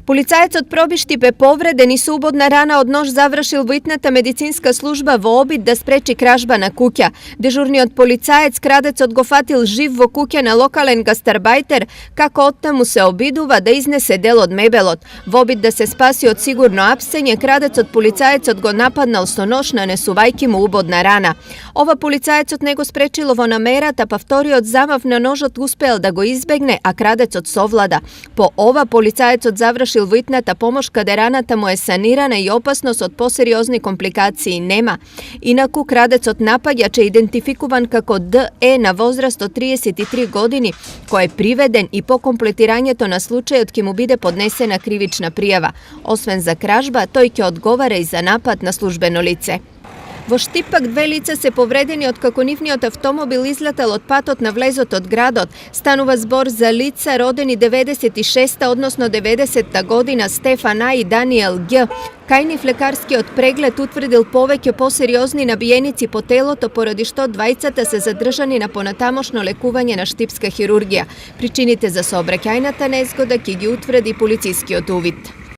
Полицаец од Пробишти бе повреден и субодна рана од нож завршил во итната медицинска служба во обид да спречи кражба на куќа. Дежурниот полицаец крадецот го фатил жив во куќа на локален гастарбајтер, како оттаму се обидува да изнесе дел од мебелот. Во обид да се спаси од сигурно апсење, крадецот полицаецот го нападнал со нож, нанесувајќи му убодна рана. Ова полицаецот не го спречило во намерата, па вториот замав на ножот успеал да го избегне, а крадецот совлада. По ова полицаецот завршил во итната помош, каде раната му е санирана и опасност од посериозни компликации нема. Инаку крадецот напаѓач е идентификуван како Д.Е. на возраст од 33 години, кој е приведен и по комплетирањето на случајот ќе му биде поднесена кривична пријава. Освен за кражба, тој ќе одговара и за напад на службено лице. Во Штип пак две лица се повредени од како нивниот автомобил излетел од патот на влезот од градот. Станува збор за лица родени 96-та, односно 90-та година, Стефан А и Даниел Г. Кај нив лекарскиот преглед утврдил повеќе посериозни набиеници по телото, поради што двајцата се задржани на понатамошно лекување на штипска хирургија. Причините за сообраќајната незгода ќе ги утврди полицискиот увид.